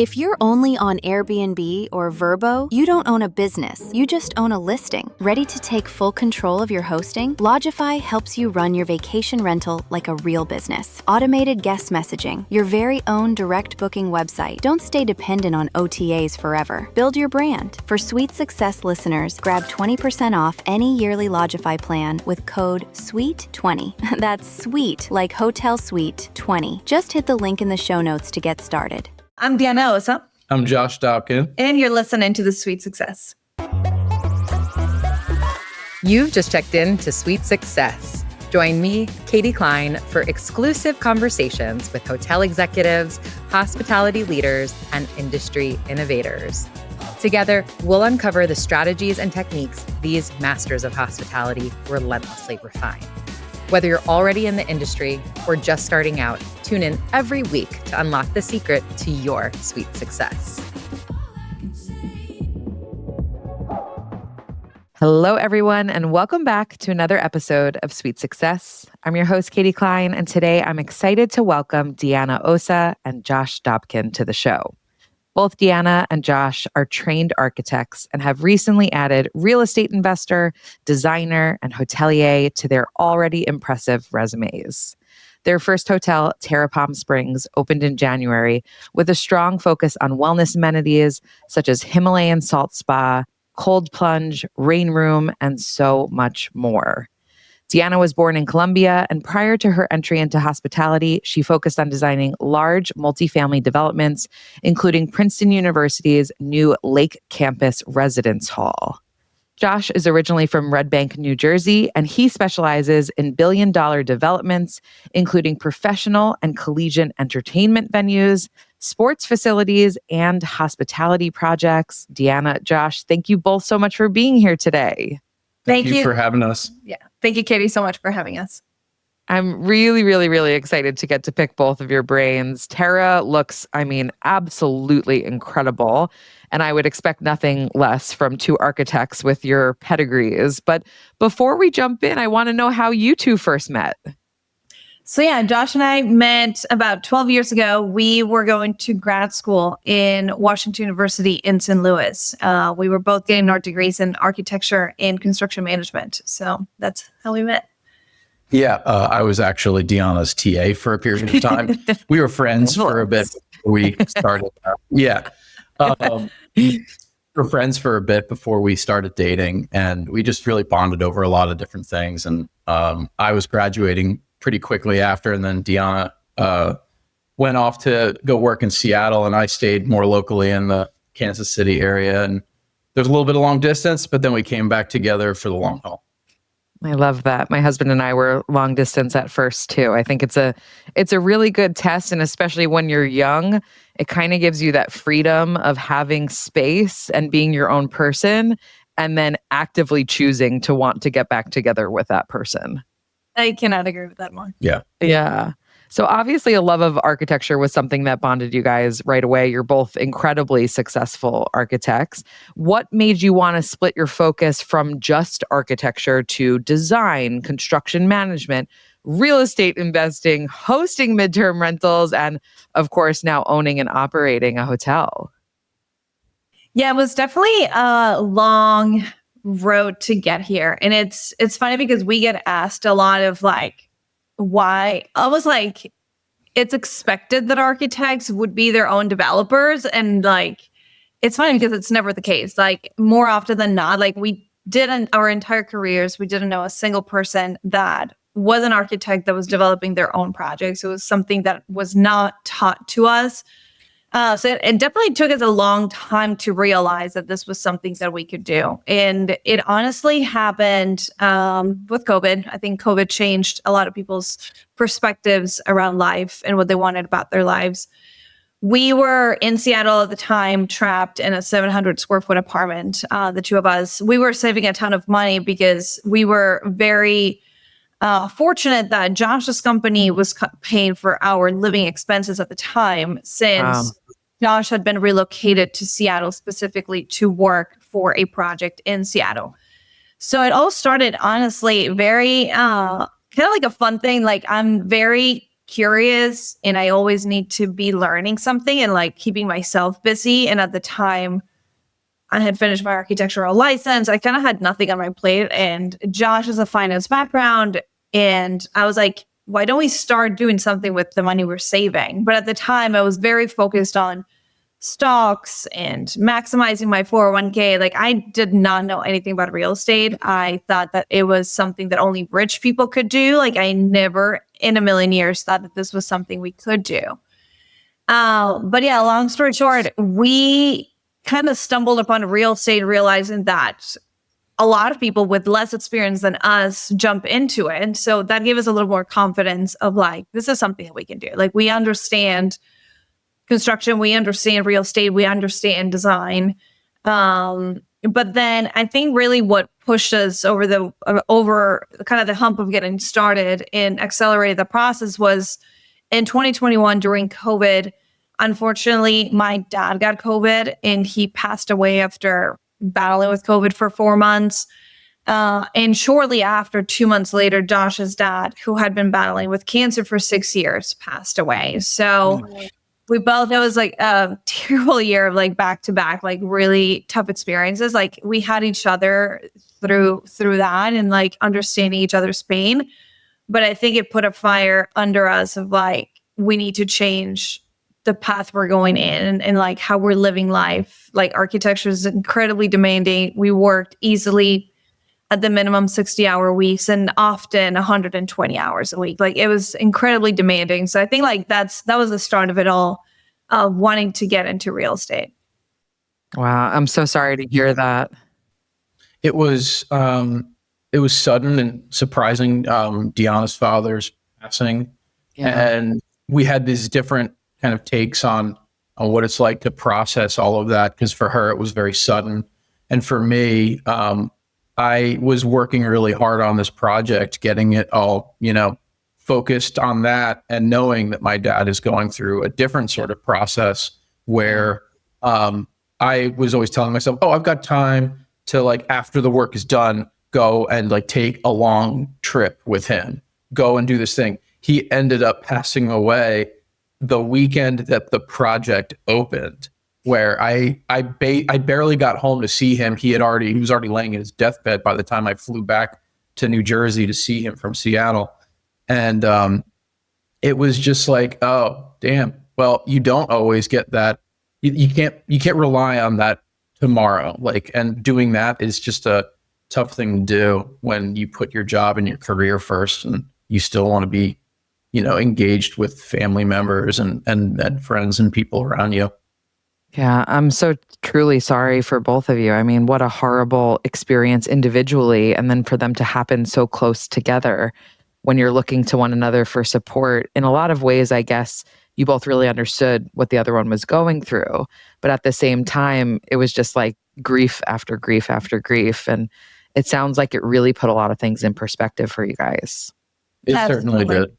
If you're only on Airbnb or Vrbo, you don't own a business, you just own a listing. Ready to take full control of your hosting? Lodgify helps you run your vacation rental like a real business. Automated guest messaging, your very own direct booking website. Don't stay dependent on OTAs forever. Build your brand. For Sweet Success listeners, grab 20% off any yearly Lodgify plan with code SWEET20. That's sweet like hotel suite 20. Just hit the link in the show notes to get started. I'm Deanna Ossa. I'm Josh Dobken. And you're listening to The Sweet Success. You've just checked in to Sweet Success. Join me, Katie Cline, for exclusive conversations with hotel executives, hospitality leaders, and industry innovators. Together, we'll uncover the strategies and techniques these masters of hospitality relentlessly refine. Whether you're already in the industry or just starting out, tune in every week to unlock the secret to your sweet success. Hello, everyone, and welcome back to another episode of Sweet Success. I'm your host, Katie Cline, and today I'm excited to welcome Deanna Ossa and Josh Dobken to the show. Both Deanna and Josh are trained architects and have recently added real estate investor, designer, and hotelier to their already impressive resumes. Their first hotel, Terra Palm Springs, opened in January with a strong focus on wellness amenities such as Himalayan salt spa, cold plunge, rain room, and so much more. Deanna was born in Colombia, and prior to her entry into hospitality, she focused on designing large multifamily developments, including Princeton University's new Lake Campus Residence Hall. Josh is originally from Red Bank, New Jersey, and he specializes in billion-dollar developments, including professional and collegiate entertainment venues, sports facilities, and hospitality projects. Deanna, Josh, thank you both so much for being here today. Thank you for having us. Yeah. Thank you, Katie, so much for having us. I'm really excited to get to pick both of your brains. Terra looks, absolutely incredible. And I would expect nothing less from two architects with your pedigrees. But before we jump in, I want to know how you two first met. So yeah, Josh and I met about 12 years ago. We were going to grad school in Washington University in St. Louis. We were both getting our degrees in architecture and construction management. So that's how we met. Yeah, I was actually Deanna's TA for a period of time. We were friends for a bit before we started. We were friends for a bit before we started dating, and we just really bonded over a lot of different things. And I was graduating pretty quickly after, and then Deanna went off to go work in Seattle, and I stayed more locally in the Kansas City area. And there's a little bit of long distance, but then we came back together for the long haul. I love that. My husband and I were long distance at first too. I think it's a really good test, and especially when you're young, it kind of gives you that freedom of having space and being your own person, and then actively choosing to want to get back together with that person. I cannot agree with that more. Yeah. So obviously a love of architecture was something that bonded you guys right away. You're both incredibly successful architects. What made you want to split your focus from just architecture to design, construction management, real estate investing, hosting midterm rentals, and of course now owning and operating a hotel? Yeah, it was definitely a long road to get here. And it's funny because we get asked a lot of why. I was like, it's expected that architects would be their own developers. And it's funny because it's never the case. More often than not, we didn't, our entire careers, we didn't know a single person that was an architect that was developing their own projects. It was something that was not taught to us. So it definitely took us a long time to realize that this was something that we could do. And it honestly happened with COVID. I think COVID changed a lot of people's perspectives around life and what they wanted about their lives. We were in Seattle at the time, trapped in a 700 square foot apartment. The two of us, we were saving a ton of money because we were very fortunate that Josh's company was paying for our living expenses at the time, since Josh had been relocated to Seattle specifically to work for a project in Seattle. So it all started honestly very kind of like a fun thing. I'm very curious and I always need to be learning something and like keeping myself busy. And at the time, I had finished my architectural license. I kind of had nothing on my plate. And Josh has a finance background. And I was like, why don't we start doing something with the money we're saving? But at the time, I was very focused on stocks and maximizing my 401k. Like I did not know anything about real estate. I thought that it was something that only rich people could do. Like I never in a million years thought that this was something we could do. But yeah, long story short, we kind of stumbled upon real estate, realizing that a lot of people with less experience than us jump into it. And so that gave us a little more confidence of like, this is something that we can do. Like we understand construction, we understand real estate, we understand design. But then I think really what pushed us over kind of the hump of getting started and accelerated the process was in 2021 during COVID. Unfortunately, my dad got COVID and he passed away after battling with COVID for 4 months. And shortly after, 2 months later, Josh's dad, who had been battling with cancer for 6 years, passed away. So we both, it was like a terrible year of like back to back, like really tough experiences. Like we had each other through that and like understanding each other's pain. But I think it put a fire under us of like, we need to change the path we're going in and like how we're living life. Like architecture is incredibly demanding. We worked easily at the minimum 60-hour weeks and often 120 hours a week. Like it was incredibly demanding. So I think like that was the start of it all, of wanting to get into real estate. Wow. I'm so sorry to hear that. It was sudden and surprising. Deanna's father's passing, and we had these different kind of takes on what it's like to process all of that. Because for her, it was very sudden, and for me, I was working really hard on this project, getting it all, focused on that, and knowing that my dad is going through a different sort of process where I was always telling myself, oh, I've got time to like after the work is done, go and like take a long trip with him, go and do this thing. He ended up passing away the weekend that the project opened, where I barely got home to see him. He was already laying in his deathbed by the time I flew back to New Jersey to see him from Seattle. And it was just like, oh, damn. Well, you don't always get that. You can't rely on that tomorrow. Like, and doing that is just a tough thing to do when you put your job and your career first, and you still want to be, engaged with family members and friends and people around you. Yeah, I'm so truly sorry for both of you. I mean, what a horrible experience individually, and then for them to happen so close together when you're looking to one another for support. In a lot of ways, I guess you both really understood what the other one was going through. But at the same time, it was just like grief after grief after grief. And it sounds like it really put a lot of things in perspective for you guys. It certainly did.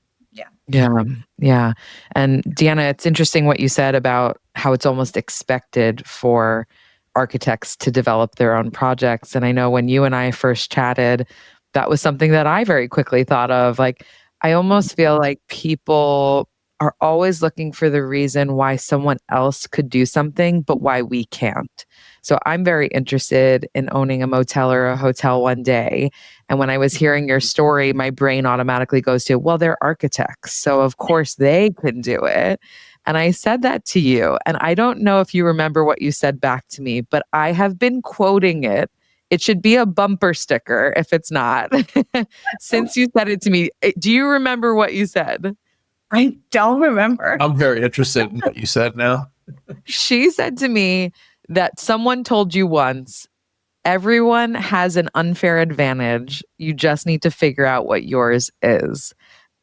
Yeah. And Deanna, it's interesting what you said about how it's almost expected for architects to develop their own projects. And I know when you and I first chatted, that was something that I very quickly thought of. Like, I almost feel like people are always looking for the reason why someone else could do something, but why we can't. So I'm very interested in owning a motel or a hotel one day. And when I was hearing your story, my brain automatically goes to, well, they're architects, so of course they can do it. And I said that to you. And I don't know if you remember what you said back to me, but I have been quoting it. It should be a bumper sticker if it's not. Since you said it to me, do you remember what you said? I don't remember. I'm very interested in what you said now. She said to me that someone told you once, everyone has an unfair advantage. You just need to figure out what yours is.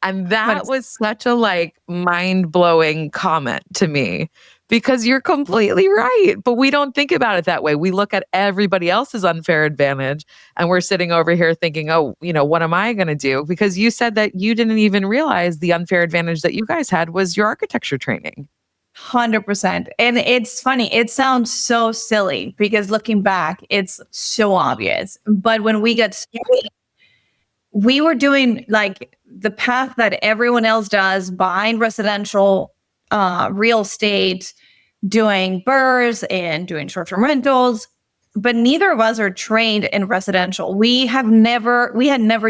And that was such a like mind-blowing comment to me, because you're completely right. But we don't think about it that way. We look at everybody else's unfair advantage and we're sitting over here thinking, oh, what am I going to do? Because you said that you didn't even realize the unfair advantage that you guys had was your architecture training. 100%. And it's funny. It sounds so silly because looking back, it's so obvious. But when we get started, we were doing like the path that everyone else does, buying residential real estate, doing BRRRRs and doing short-term rentals. But neither of us are trained in residential. We had never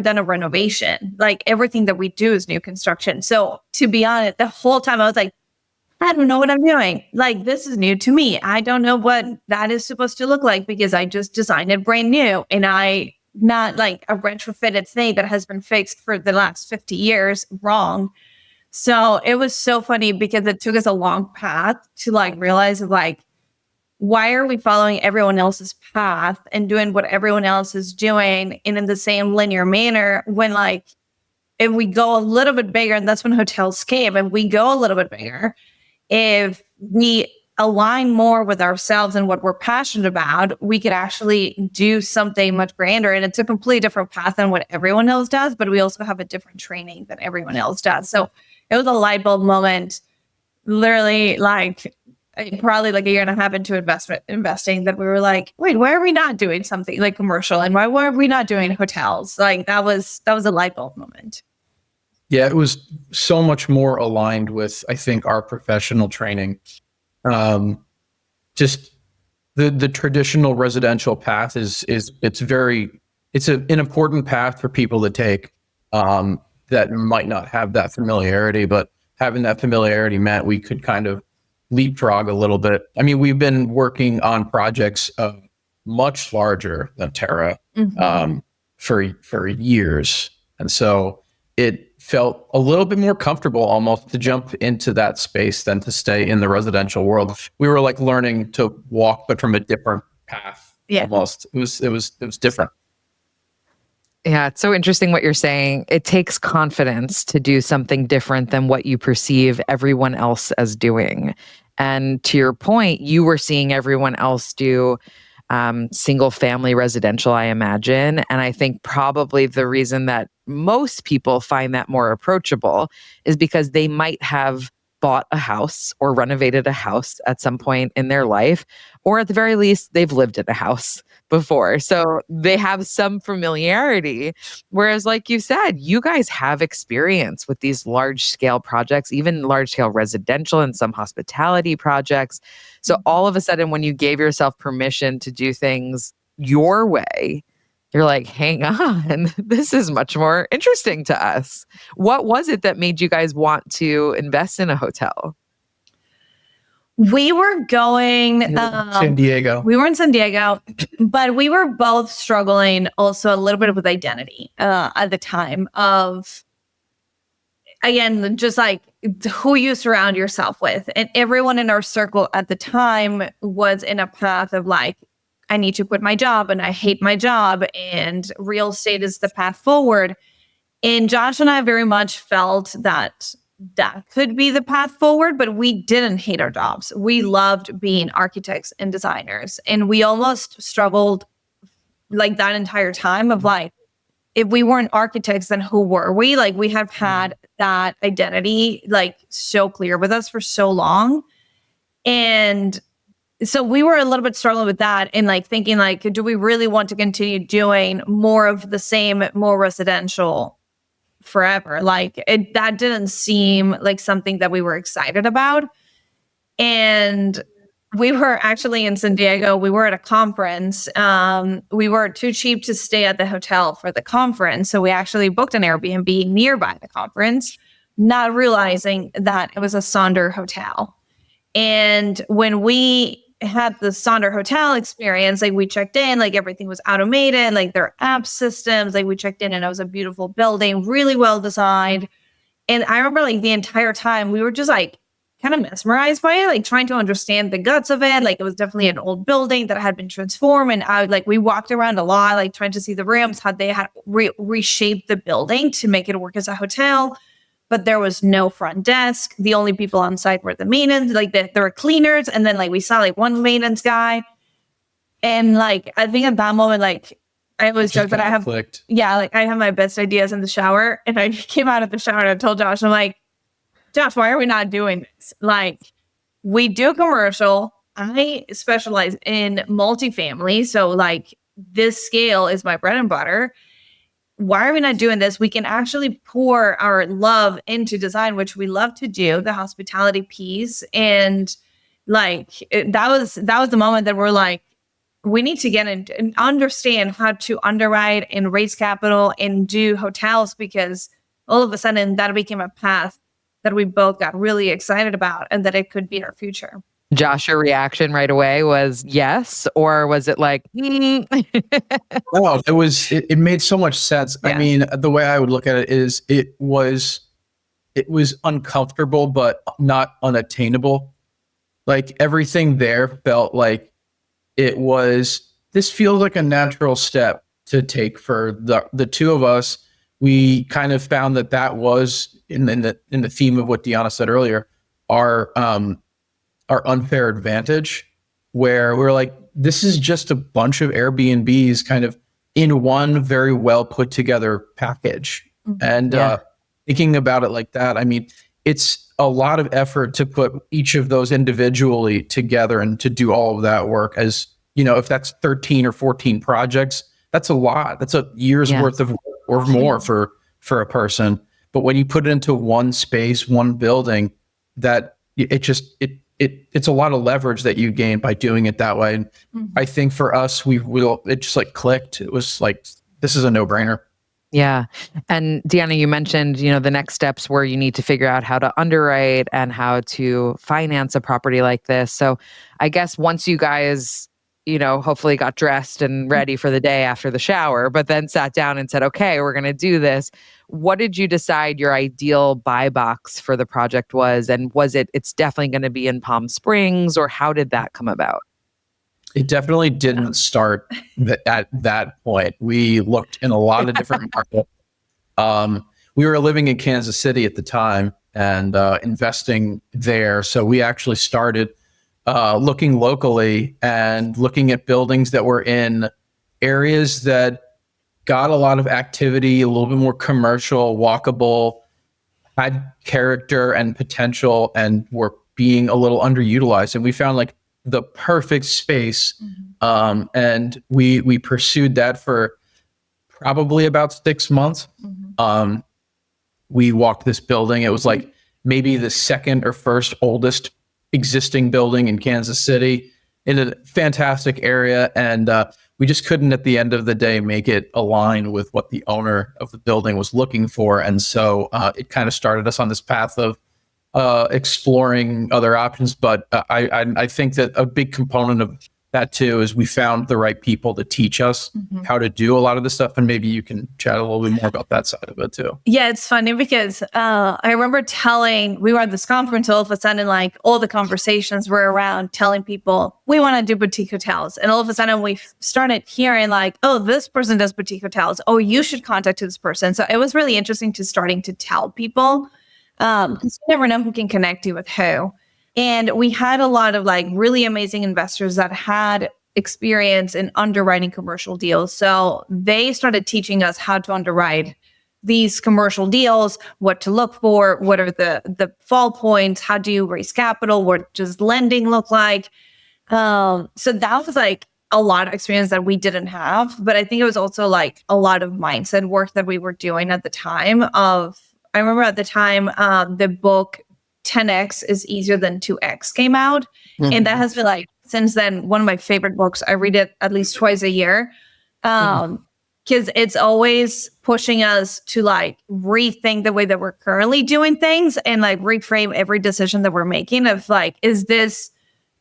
done a renovation. Like everything that we do is new construction. So to be honest, the whole time I was like, I don't know what I'm doing. Like, this is new to me. I don't know what that is supposed to look like because I just designed it brand new. And not like a retrofitted thing that has been fixed for the last 50 years wrong. So it was so funny because it took us a long path to like realize like, why are we following everyone else's path and doing what everyone else is doing and in the same linear manner when like, if we go a little bit bigger, and that's when hotels came, and we go a little bit bigger, if we align more with ourselves and what we're passionate about, we could actually do something much grander. And it's a completely different path than what everyone else does, but we also have a different training than everyone else does. So it was a light bulb moment, literally like probably like a year and a half into investing that we were like, wait, why are we not doing something like commercial? And why are we not doing hotels? Like that was a light bulb moment. Yeah, it was so much more aligned with, I think, our professional training. Just the traditional residential path is an important path for people to take that might not have that familiarity, but having that familiarity meant we could kind of leapfrog a little bit. I mean, we've been working on projects much larger than Terra for years, and so it felt a little bit more comfortable almost to jump into that space than to stay in the residential world. We were like learning to walk, but from a different path. Yeah. Almost. It was different. Yeah, it's so interesting what you're saying. It takes confidence to do something different than what you perceive everyone else as doing. And to your point, you were seeing everyone else do single family residential, I imagine. And I think probably the reason that most people find that more approachable is because they might have bought a house or renovated a house at some point in their life, or at the very least, they've lived in a house before. So they have some familiarity. Whereas, like you said, you guys have experience with these large scale projects, even large scale residential and some hospitality projects. So all of a sudden, when you gave yourself permission to do things your way, you're like, hang on, this is much more interesting to us. What was it that made you guys want to invest in a hotel? We were going San Diego. We were in San Diego, but we were both struggling also a little bit with identity at the time of, again, just like who you surround yourself with. And everyone in our circle at the time was in a path of like, I need to quit my job and I hate my job and real estate is the path forward. And Josh and I very much felt that that could be the path forward, but we didn't hate our jobs. We loved being architects and designers. And we almost struggled like that entire time of like, if we weren't architects, then who were we? Like we have had that identity like so clear with us for so long. And so we were a little bit struggling with that and like thinking like, do we really want to continue doing more of the same, more residential forever? Like that didn't seem like something that we were excited about. And we were actually in San Diego. We were at a conference. We were too cheap to stay at the hotel for the conference. So we actually booked an Airbnb nearby the conference, not realizing that it was a Sonder hotel. And when we had the Sonder hotel experience, like we checked in, like everything was automated, like their app systems, like we checked in and it was a beautiful building, really well designed. And I remember like the entire time we were just like kind of mesmerized by it, like trying to understand the guts of it. Like it was definitely an old building that had been transformed. And we walked around a lot, like trying to see the rooms, how they had reshaped the building to make it work as a hotel. But there was no front desk. The only people on site were the maintenance, like there were cleaners. And then like we saw like one maintenance guy. And like, I think at that moment, like I always joke that I have, clicked. Yeah, like I have my best ideas in the shower. And I came out of the shower and I told Josh, I'm like, Josh, why are we not doing this? Like we do commercial. I specialize in multifamily. So like this scale is my bread and butter. why are we not doing this? We can actually pour our love into design, which we love to do, the hospitality piece. And like, that was the moment that we're like, we need to get in and understand how to underwrite and raise capital and do hotels, because all of a sudden that became a path that we both got really excited about and that it could be our future. Josh, your reaction right away was yes, or was it like, No, it made so much sense. Yeah. I mean, the way I would look at it is it was uncomfortable, but not unattainable. Like everything there felt like this feels like a natural step to take for the two of us. We kind of found that was in the theme of what Deanna said earlier, our unfair advantage, where we're like, this is just a bunch of Airbnbs kind of in one very well put together package. And thinking about it like that, I mean, it's a lot of effort to put each of those individually together and to do all of that work. As you know, if that's 13 or 14 projects, that's a lot. That's a year's worth of work or more for a person. But when you put it into one space, one building, that it's a lot of leverage that you gain by doing it that way. And I think for us, it just like clicked. It was like, this is a no-brainer. Yeah. And Deanna, you mentioned, the next steps where you need to figure out how to underwrite and how to finance a property like this. So I guess once you guys, hopefully got dressed and ready for the day after the shower, but then sat down and said, okay, we're going to do this. What did you decide your ideal buy box for the project was? And was it's definitely going to be in Palm Springs, or how did that come about? It definitely didn't start at that point. We looked in a lot of different markets. We were living in Kansas City at the time and investing there. So we actually started looking locally and looking at buildings that were in areas that got a lot of activity, a little bit more commercial, walkable, had character and potential, and were being a little underutilized. And we found like the perfect space. And we pursued that for probably about 6 months. We walked this building. It was like maybe the second or first oldest existing building in Kansas City, in a fantastic area. And we just couldn't at the end of the day make it align with what the owner of the building was looking for. And so it kind of started us on this path of exploring other options. But I think that a big component of that too is we found the right people to teach us how to do a lot of this stuff. And maybe you can chat a little bit more about that side of it too. Yeah, it's funny because I remember we were at this conference, all of a sudden, like all the conversations were around telling people we want to do boutique hotels. And all of a sudden we started hearing like, oh, this person does boutique hotels. Oh, you should contact this person. So it was really interesting starting to tell people, because you never know who can connect you with who. And we had a lot of like really amazing investors that had experience in underwriting commercial deals. So they started teaching us how to underwrite these commercial deals, what to look for, what are the fall points, how do you raise capital, what does lending look like? So that was like a lot of experience that we didn't have. But I think it was also like a lot of mindset work that we were doing at the time. I remember at the time, the book 10X is Easier Than 2X came out. And that has been like, since then, one of my favorite books. I read it at least twice a year. Because it's always pushing us to like rethink the way that we're currently doing things and like reframe every decision that we're making of like, is this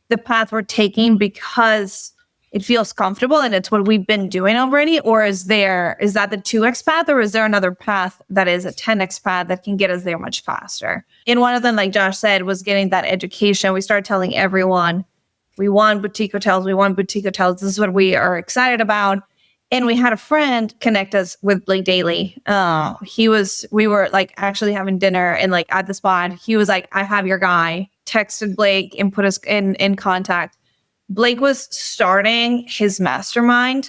the path we're taking because it feels comfortable and it's what we've been doing already? Or is that the 2X path, or is there another path that is a 10X path that can get us there much faster? And one of them, like Josh said, was getting that education. We started telling everyone, we want boutique hotels. This is what we are excited about. And we had a friend connect us with Blake Daly. We were like actually having dinner and like at the spot, he was like, I have your guy, texted Blake and put us in contact. Blake was starting his mastermind.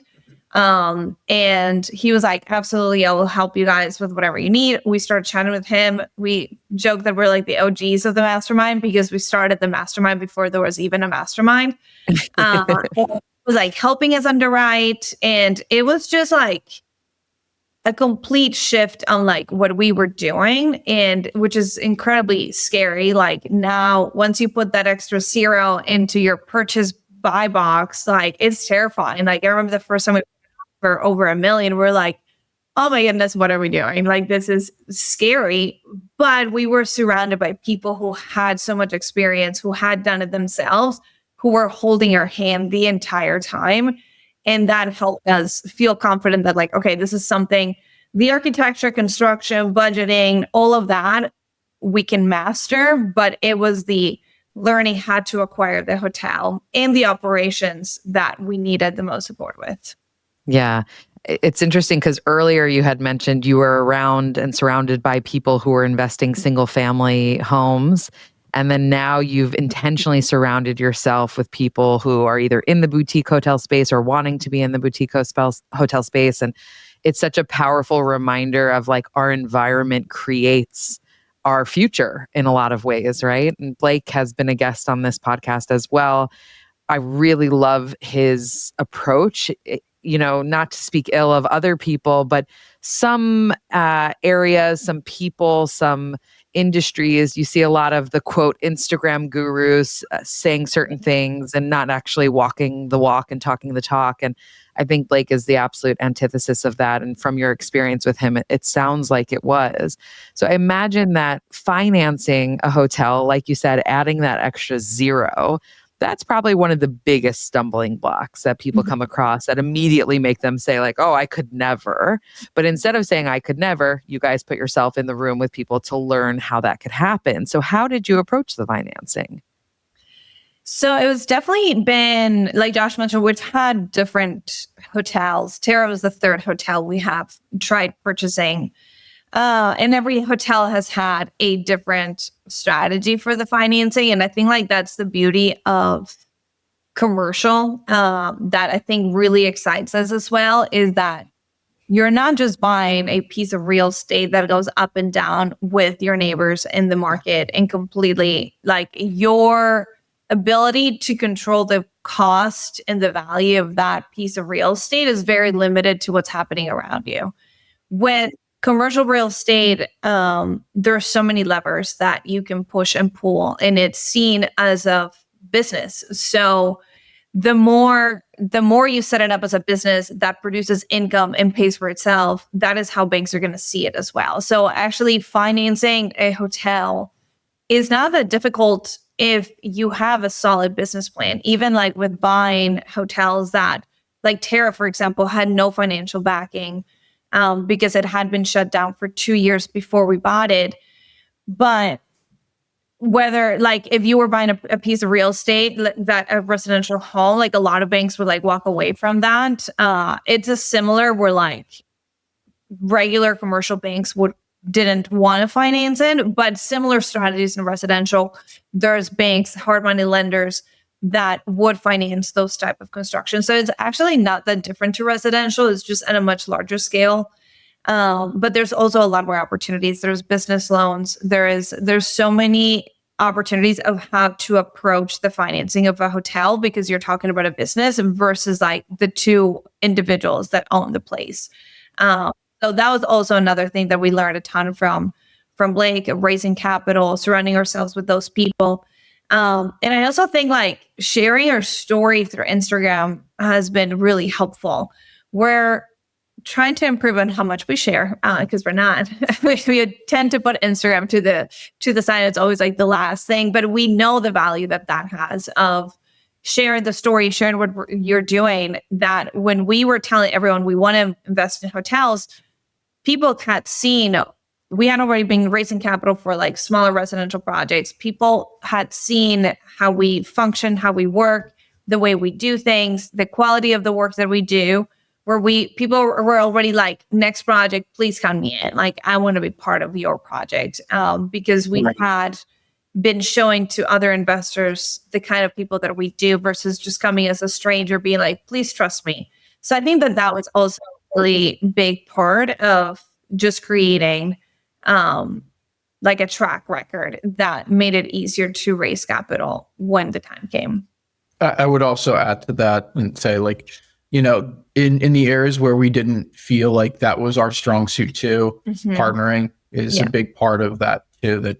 And he was like, absolutely, I will help you guys with whatever you need. We started chatting with him. We joke that we're like the OGs of the mastermind because we started the mastermind before there was even a mastermind. It was like helping us underwrite. And it was just like a complete shift on like what we were doing, and which is incredibly scary. Like now, once you put that extra zero into your purchase buy box, like it's terrifying. Like I remember the first time we for over $1 million, we're like, oh my goodness, what are we doing? Like this is scary. But we were surrounded by people who had so much experience, who had done it themselves, who were holding our hand the entire time. And that helped us feel confident that like, okay, this is something, the architecture, construction, budgeting, all of that we can master. But it was the learning how to acquire the hotel and the operations that we needed the most support with. Yeah. It's interesting because earlier you had mentioned you were around and surrounded by people who were investing single family homes. And then now you've intentionally surrounded yourself with people who are either in the boutique hotel space or wanting to be in the boutique hotel space. And it's such a powerful reminder of like our environment creates our future in a lot of ways, right? And Blake has been a guest on this podcast as well. I really love his approach. Not to speak ill of other people, but some areas, some people, some industries, you see a lot of the quote Instagram gurus saying certain things and not actually walking the walk and talking the talk. And I think Blake is the absolute antithesis of that. And from your experience with him, it sounds like it was. So I imagine that financing a hotel, like you said, adding that extra zero, that's probably one of the biggest stumbling blocks that people come across that immediately make them say like, oh, I could never. But instead of saying I could never, you guys put yourself in the room with people to learn how that could happen. So how did you approach the financing? So it was definitely been, like Josh mentioned, we've had different hotels. Terra was the third hotel we have tried purchasing. And every hotel has had a different strategy for the financing. And I think like that's the beauty of commercial that I think really excites us as well, is that you're not just buying a piece of real estate that goes up and down with your neighbors in the market, and completely like your ability to control the cost and the value of that piece of real estate is very limited to what's happening around you. With commercial real estate, there are so many levers that you can push and pull, and it's seen as a business. So the more you set it up as a business that produces income and pays for itself, that is how banks are going to see it as well. So actually financing a hotel is not that difficult if you have a solid business plan. Even like with buying hotels that, like Terra, for example, had no financial backing, because it had been shut down for 2 years before we bought it. But whether like if you were buying a piece of real estate, that a residential home, like a lot of banks would like walk away from that. It's a similar where like regular commercial banks didn't want to finance it, but similar strategies in residential. There's banks, hard money lenders that would finance those type of construction. So it's actually not that different to residential. It's just at a much larger scale. But there's also a lot more opportunities. There's business loans. There's so many opportunities of how to approach the financing of a hotel, because you're talking about a business versus like the two individuals that own the place. So that was also another thing that we learned a ton from Blake, raising capital, surrounding ourselves with those people. And I also think like sharing our story through Instagram has been really helpful. We're trying to improve on how much we share, because we're not. we tend to put Instagram to the side. It's always like the last thing, but we know the value that has of sharing the story, sharing what you're doing. That when we were telling everyone we want to invest in hotels, people had seen. We had already been raising capital for like smaller residential projects. People had seen how we function, how we work, the way we do things, the quality of the work that we do, where people were already like, next project, please count me in. Like, I want to be part of your project, because we had been showing to other investors the kind of people that we do versus just coming as a stranger being like, please trust me. So I think that was also a really big part of just creating like a track record that made it easier to raise capital when the time came. I would also add to that and say, like, in the areas where we didn't feel like that was our strong suit too, Mhm. partnering is a big part of that too. That,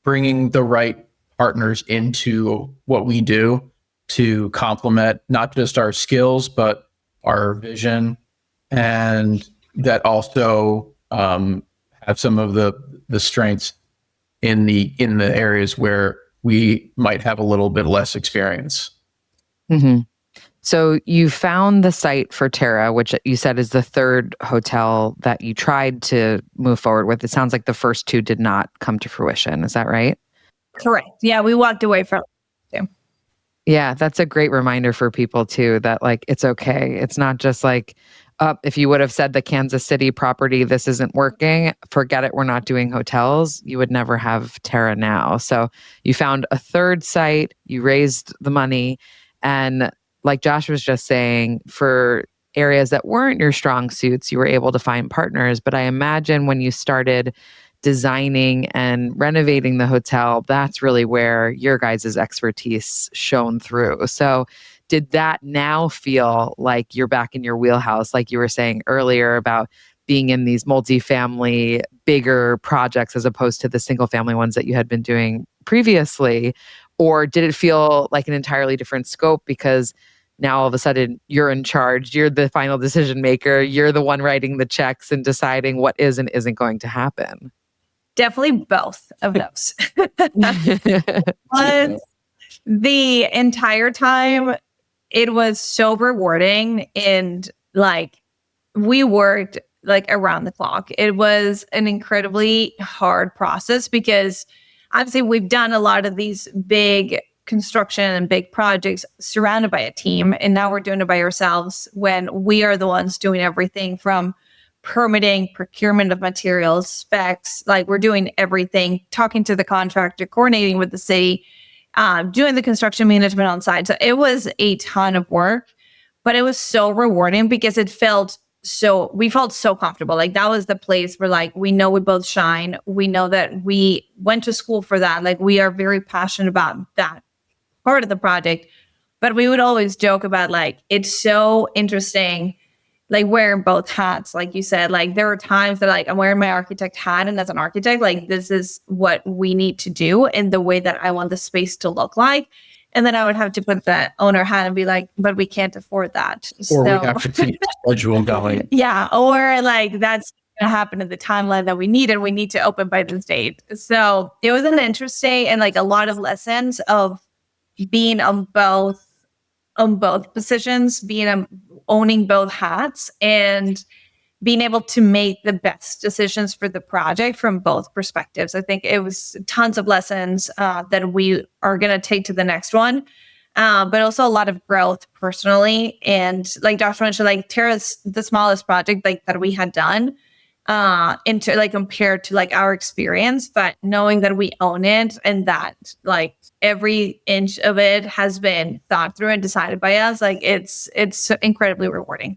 bringing the right partners into what we do to complement not just our skills, but our vision, and that also have some of the strengths in the areas where we might have a little bit less experience. Mm-hmm. So you found the site for Terra, which you said is the third hotel that you tried to move forward with. It sounds like the first two did not come to fruition. Is that right? Correct. Yeah, we walked away from it. Yeah, that's a great reminder for people too, that like, it's okay. It's not just like, if you would have said the Kansas City property, this isn't working, forget it, we're not doing hotels, you would never have Terra now. So you found a third site, you raised the money, and like Josh was just saying, for areas that weren't your strong suits, you were able to find partners. But I imagine when you started designing and renovating the hotel, that's really where your guys' expertise shone through. So did that now feel like you're back in your wheelhouse, like you were saying earlier about being in these multifamily, bigger projects as opposed to the single family ones that you had been doing previously? Or did it feel like an entirely different scope because now all of a sudden you're in charge, you're the final decision maker, you're the one writing the checks and deciding what is and isn't going to happen? Definitely both of those. But the entire time, it was so rewarding, and like we worked like around the clock. It was an incredibly hard process because obviously we've done a lot of these big construction and big projects surrounded by a team, and now we're doing it by ourselves when we are the ones doing everything from permitting, procurement of materials, specs. Like we're doing everything, talking to the contractor, coordinating with the city, doing the construction management on site. So it was a ton of work, but it was so rewarding because we felt so comfortable. Like that was the place where like, we know we both shine. We know that we went to school for that. Like we are very passionate about that part of the project, but we would always joke about like, it's so interesting, like wearing both hats. Like you said, like there are times that like I'm wearing my architect hat, and as an architect, like this is what we need to do in the way that I want the space to look like. And then I would have to put the owner hat and be like, but we can't afford that. Or we have to keep the schedule going. Yeah. Or like that's going to happen in the timeline that we need, and we need to open by this date. So it was an interesting and like a lot of lessons of being on both positions, owning both hats, and being able to make the best decisions for the project from both perspectives. I think it was tons of lessons that we are going to take to the next one, but also a lot of growth personally. And like Josh mentioned, like Terra's the smallest project like that we had done into like compared to like our experience, but knowing that we own it and that like every inch of it has been thought through and decided by us, like it's incredibly rewarding.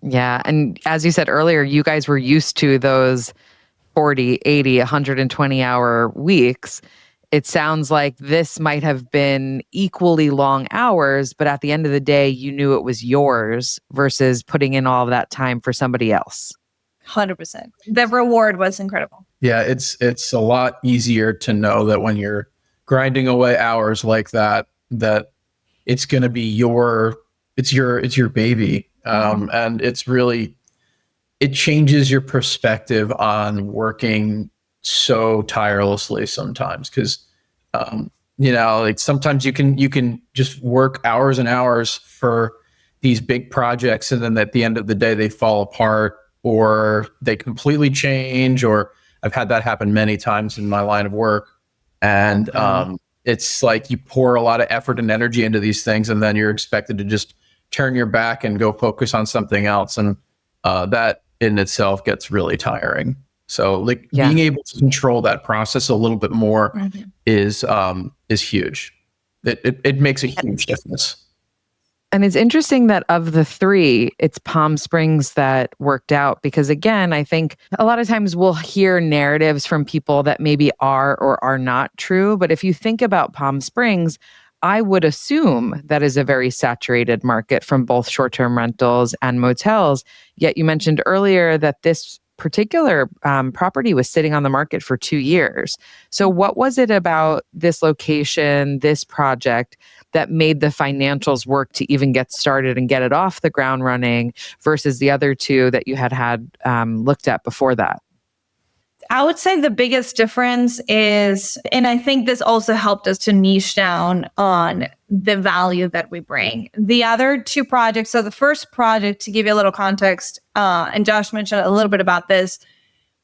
Yeah. And as you said earlier, you guys were used to those 40, 80, 120 hour weeks. It sounds like this might have been equally long hours, but at the end of the day, you knew it was yours versus putting in all of that time for somebody else. 100%. The reward was incredible. Yeah, it's a lot easier to know that when you're grinding away hours like that, that it's going to be your baby. And it changes your perspective on working so tirelessly sometimes. Cause, like sometimes you can just work hours and hours for these big projects. And then at the end of the day, they fall apart or they completely change, or I've had that happen many times in my line of work. And, it's like you pour a lot of effort and energy into these things, and then you're expected to just turn your back and go focus on something else. And that in itself gets really tiring. So like being able to control that process a little bit more is huge. It makes a huge difference. And it's interesting that of the three, it's Palm Springs that worked out because, again, I think a lot of times we'll hear narratives from people that maybe are or are not true. But if you think about Palm Springs, I would assume that is a very saturated market from both short-term rentals and motels. Yet you mentioned earlier that this particular property was sitting on the market for 2 years. So what was it about this location, this project, that made the financials work to even get started and get it off the ground running versus the other two that you had looked at before that? I would say the biggest difference is, and I think this also helped us to niche down on the value that we bring. The other two projects, so the first project, to give you a little context, and Josh mentioned a little bit about this,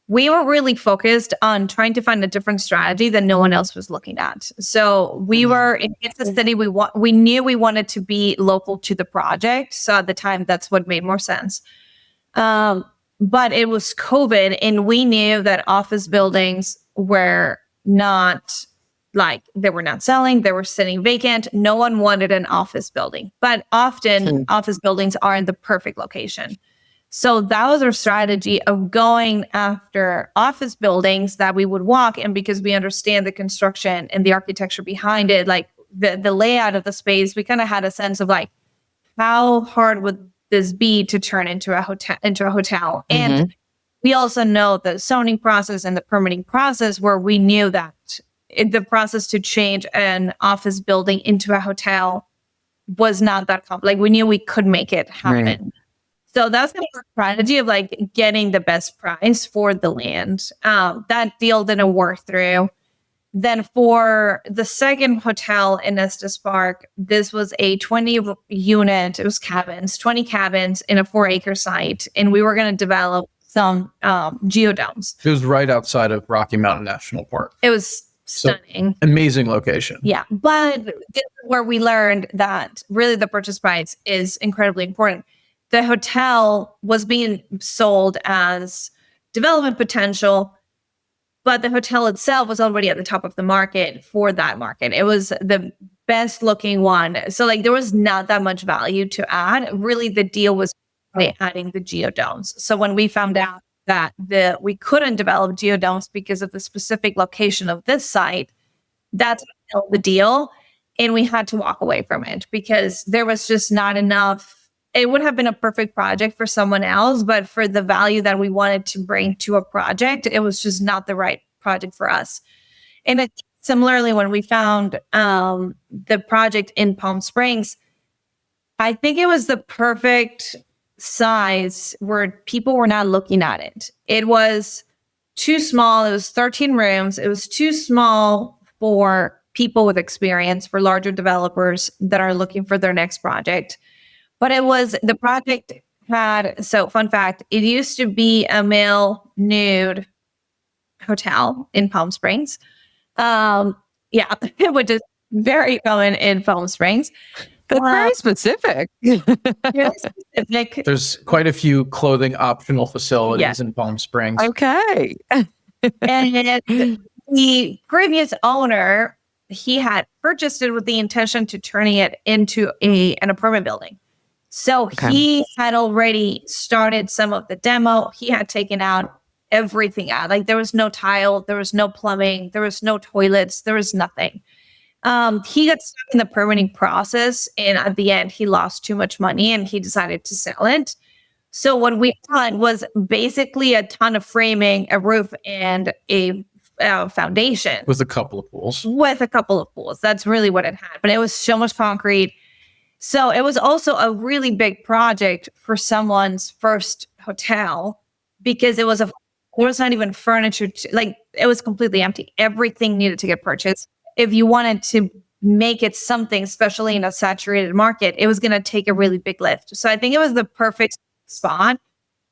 we were really focused on trying to find a different strategy that no one else was looking at. So we were in Kansas City. We knew we wanted to be local to the project. So at the time, that's what made more sense. But it was COVID, and we knew that office buildings were not they were not selling, they were sitting vacant. No one wanted an office building, but often office buildings are in the perfect location. So that was our strategy of going after office buildings that we would walk. And because we understand the construction and the architecture behind it, like the layout of the space, we kind of had a sense of how hard would this be to turn into a hotel. And we also know the zoning process and the permitting process, where we knew that the process to change an office building into a hotel was not that complex. We knew we could make it happen. Right. So that's kind of our strategy of getting the best price for the land. That deal didn't work through. Then for the second hotel in Estes Park, this was a 20 unit, it was cabins, 20 cabins in a 4-acre site. And we were going to develop some geodomes. It was right outside of Rocky Mountain National Park. It was stunning. So, amazing location. Yeah. But this is where we learned that really the purchase price is incredibly important. The hotel was being sold as development potential, but the hotel itself was already at the top of the market for that market. It was the best looking one. So there was not that much value to add. Really, the deal was adding the geodomes. So when we found out that we couldn't develop geodomes because of the specific location of this site, that's the deal. And we had to walk away from it because there was just not enough. It would have been a perfect project for someone else, but for the value that we wanted to bring to a project, it was just not the right project for us. And similarly, when we found the project in Palm Springs, I think it was the perfect size where people were not looking at it. It was too small. It was 13 rooms. It was too small for people with experience, for larger developers that are looking for their next project. But the project had, so fun fact, it used to be a male nude hotel in Palm Springs. Which is very common in Palm Springs. That's very specific. Very specific. There's quite a few clothing optional facilities in Palm Springs. Okay. And the previous owner, he had purchased it with the intention to turning it into an apartment building. So he had already started some of the demo. He had taken out everything out. There was no tile, there was no plumbing, there was no toilets, there was nothing. He got stuck in the permitting process, and at the end, he lost too much money and he decided to sell it. So what we got was basically a ton of framing, a roof, and a foundation. With a couple of pools. That's really what it had. But it was so much concrete. So it was also a really big project for someone's first hotel because there was not even furniture. It was completely empty. Everything needed to get purchased. If you wanted to make it something, especially in a saturated market, it was going to take a really big lift. So I think it was the perfect spot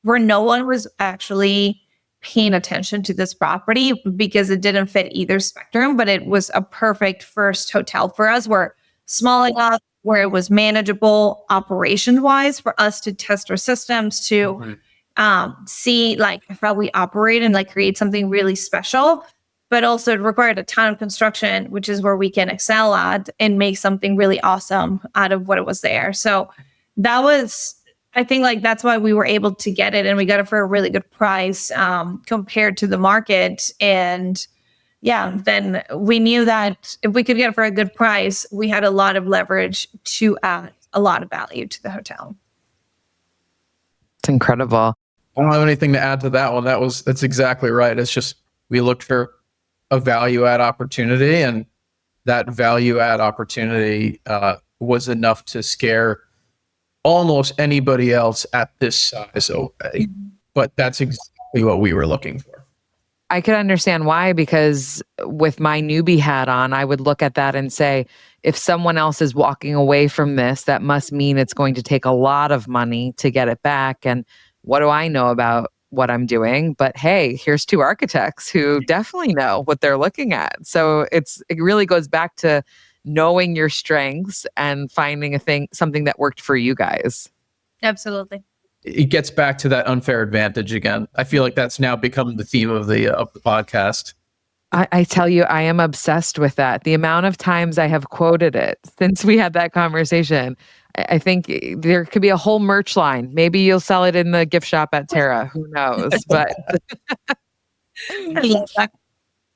where no one was actually paying attention to this property because it didn't fit either spectrum, but it was a perfect first hotel for us. We're small enough where it was manageable operation-wise for us to test our systems, to see how we operate and create something really special. But also it required a ton of construction, which is where we can excel at and make something really awesome out of what it was there. So that was, I think that's why we were able to get it, and we got it for a really good price compared to the market. And then we knew that if we could get it for a good price, we had a lot of leverage to add a lot of value to the hotel. It's incredible. I don't have anything to add to that one. That's exactly right. It's just we looked for a value add opportunity, and that value add opportunity was enough to scare almost anybody else at this size away. But that's exactly what we were looking for. I could understand why, because with my newbie hat on, I would look at that and say, if someone else is walking away from this, that must mean it's going to take a lot of money to get it back. And what do I know about what I'm doing? But hey, here's two architects who definitely know what they're looking at. So it really goes back to knowing your strengths and finding something that worked for you guys. Absolutely. It gets back to that unfair advantage again. I feel like that's now become the theme of the podcast. I tell you, I am obsessed with that. The amount of times I have quoted it since we had that conversation, I think there could be a whole merch line. Maybe you'll sell it in the gift shop at Terra. Who knows? But I love that.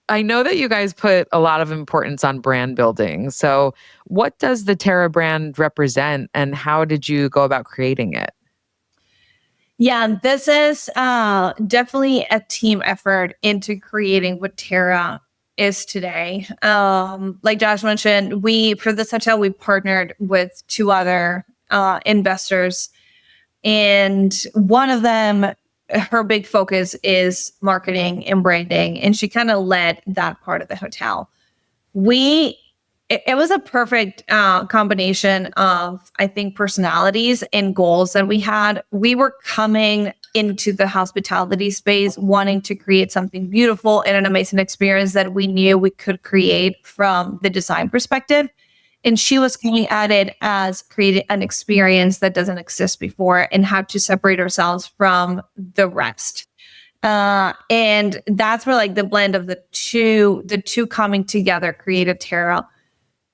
I know that you guys put a lot of importance on brand building. So what does the Terra brand represent, and how did you go about creating it? Yeah, this is definitely a team effort into creating what Terra is today. Like Josh mentioned, for this hotel, we partnered with two other investors, and one of them, her big focus is marketing and branding, and she kind of led that part of the hotel. It was a perfect combination of, I think, personalities and goals that we had. We were coming into the hospitality space wanting to create something beautiful and an amazing experience that we knew we could create from the design perspective. And she was coming at it as creating an experience that doesn't exist before and how to separate ourselves from the rest. And that's where like the blend of the two coming together created Terra.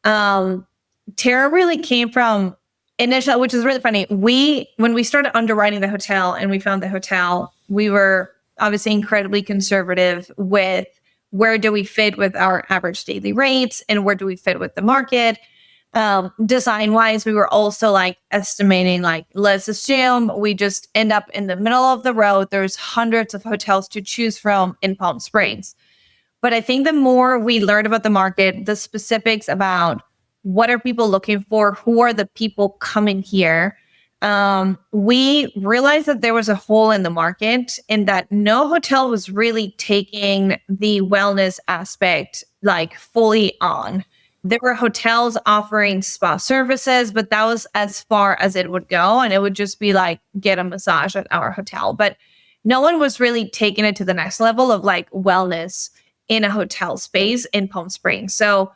Terra really came from initial, which is really funny. When we started underwriting the hotel and we found the hotel, we were obviously incredibly conservative with where do we fit with our average daily rates and where do we fit with the market. Design wise, we were also like estimating, like, let's assume we just end up in the middle of the road. There's hundreds of hotels to choose from in Palm Springs. But I think the more we learned about the market, the specifics about what are people looking for, who are the people coming here, we realized that there was a hole in the market and that no hotel was really taking the wellness aspect like fully on. There were hotels offering spa services, but that was as far as it would go. And it would just be like, get a massage at our hotel. But no one was really taking it to the next level of like wellness in a hotel space in Palm Springs. So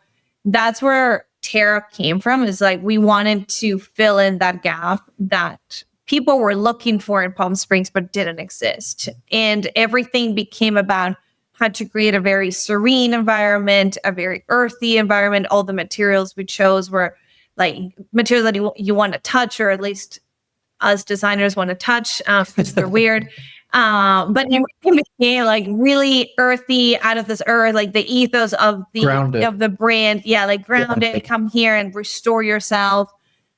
that's where Terra came from, is like we wanted to fill in that gap that people were looking for in Palm Springs but didn't exist. And everything became about how to create a very serene environment, a very earthy environment. All the materials we chose were like materials that you want to touch, or at least us designers want to touch, because they're weird. But it became like really earthy, out of this earth, like the ethos of the brand. Yeah, like grounded, come here and restore yourself.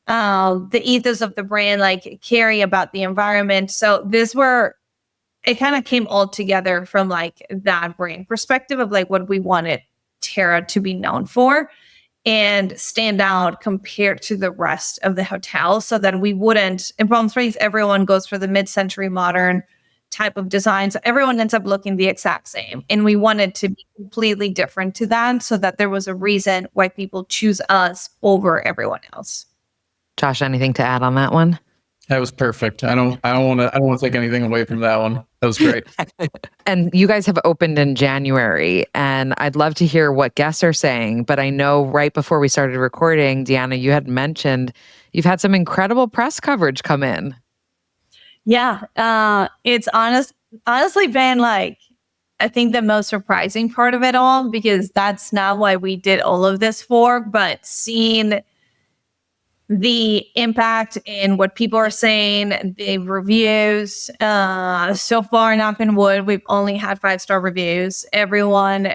The ethos of the brand, like caring about the environment. So it kind of came all together from like that brand perspective of like what we wanted Terra to be known for and stand out compared to the rest of the hotel, so that we wouldn't, in Palm Springs, everyone goes for the mid-century modern type of design. So everyone ends up looking the exact same. And we wanted to be completely different to that, so that there was a reason why people choose us over everyone else. Josh, anything to add on that one? That was perfect. I don't want to take anything away from that one. That was great. And you guys have opened in January, and I'd love to hear what guests are saying. But I know right before we started recording, Deanna, you had mentioned you've had some incredible press coverage come in. Yeah, it's honestly been like, I think the most surprising part of it all, because that's not why we did all of this for, but seeing the impact in what people are saying, the reviews. So far, knock on wood, we've only had 5-star reviews. Everyone,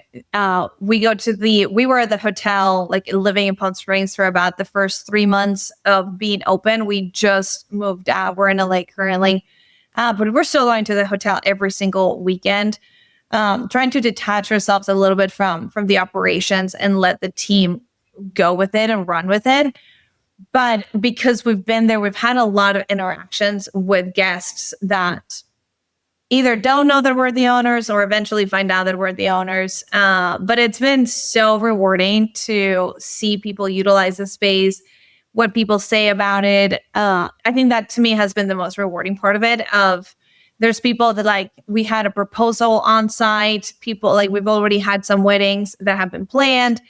we were at the hotel, like living in Palm Springs for about the first 3 months of being open. We just moved out. We're in LA currently, but we're still going to the hotel every single weekend, trying to detach ourselves a little bit from the operations and let the team go with it and run with it. But because we've been there, we've had a lot of interactions with guests that either don't know that we're the owners or eventually find out that we're the owners. But it's been so rewarding to see people utilize the space, what people say about it. I think that to me has been the most rewarding part of it. There's people that like, we had a proposal on site, people like we've already had some weddings that have been planned.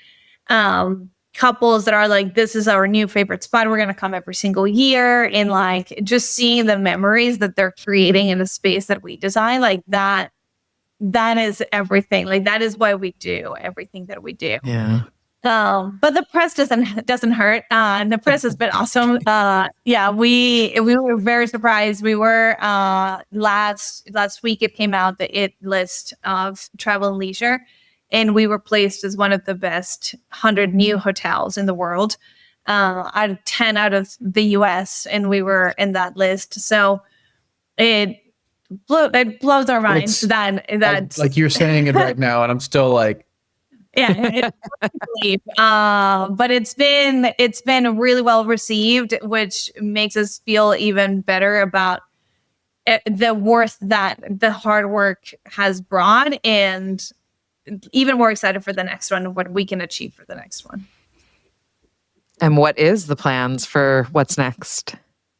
Couples that are like, this is our new favorite spot. We're going to come every single year. And like, just seeing the memories that they're creating in the space that we design, like that is everything. Like that is why we do everything that we do. Yeah. But the press doesn't hurt. And the press has been awesome. We were very surprised. We were, last week it came out the IT list of Travel and Leisure. And we were placed as one of the best 100 new hotels in the world, out of 10 out of the US. And we were in that list. So it blows our minds that like you're saying it right now. And I'm still like, yeah, but it's been really well received, which makes us feel even better about the worth that the hard work has brought, and even more excited for the next one, what we can achieve for the next one. And what is the plans for what's next?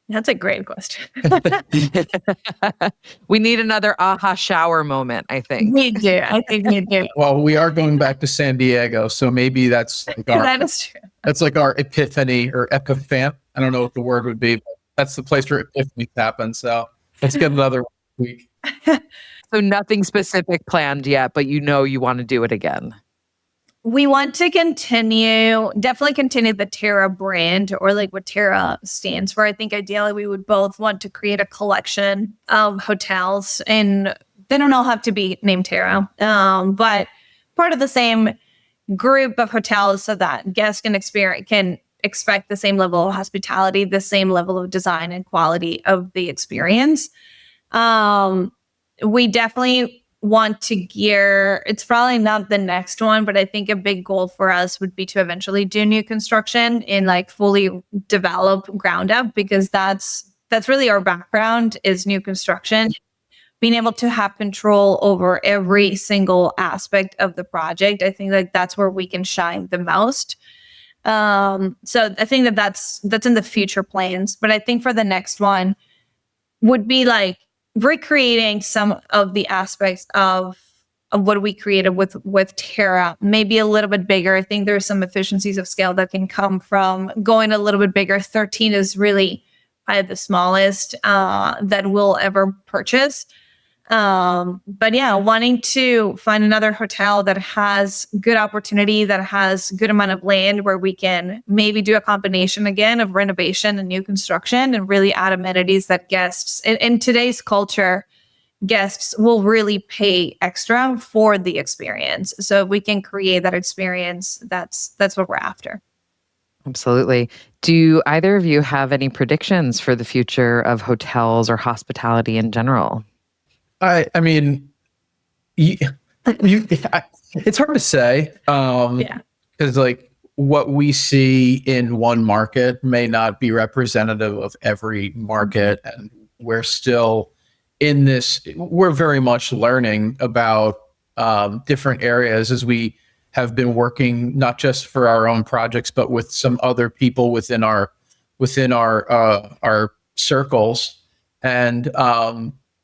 That's a great question. We need another aha shower moment, I think. We do. I think we do. well, we are going back to San Diego, so maybe that's like That is true. that's like our epiphany or epiphan. I don't know what the word would be, but that's the place where epiphanies happen. So let's get another week. So nothing specific planned yet, but you know you want to do it again. We want to definitely continue the Terra brand, or like what Terra stands for. I think ideally we would both want to create a collection of hotels, and they don't all have to be named Terra, but part of the same group of hotels so that guests can expect the same level of hospitality, the same level of design and quality of the experience. We definitely want to it's probably not the next one, but I think a big goal for us would be to eventually do new construction and like fully develop ground up, because that's really our background is new construction. Being able to have control over every single aspect of the project, I think like that's where we can shine the most. So I think that's in the future plans, but I think for the next one would be like recreating some of the aspects of what we created with Terra, maybe a little bit bigger. I think there's some efficiencies of scale that can come from going a little bit bigger. 13 is really probably the smallest that we'll ever purchase. But yeah, wanting to find another hotel that has good opportunity, that has good amount of land where we can maybe do a combination again of renovation and new construction and really add amenities that guests in today's culture, guests will really pay extra for the experience. So if we can create that experience, that's what we're after. Absolutely. Do either of you have any predictions for the future of hotels or hospitality in general? I mean, it's hard to say. Because like what we see in one market may not be representative of every market, and we're still in this. We're very much learning about different areas as we have been working not just for our own projects, but with some other people within our circles, and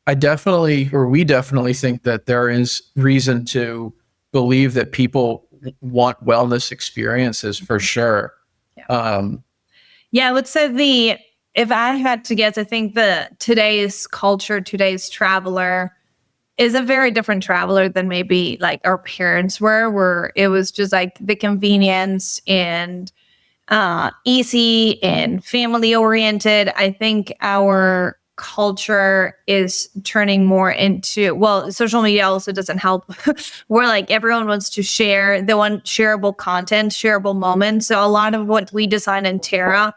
we definitely think that there is reason to believe that people want wellness experiences for sure. I would say if I had to guess, I think today's culture, today's traveler is a very different traveler than maybe like our parents were, where it was just like the convenience and easy and family oriented. I think our culture is turning more into, well, social media also doesn't help. Where like everyone wants to share, they want shareable content, shareable moments. So a lot of what we designed in Terra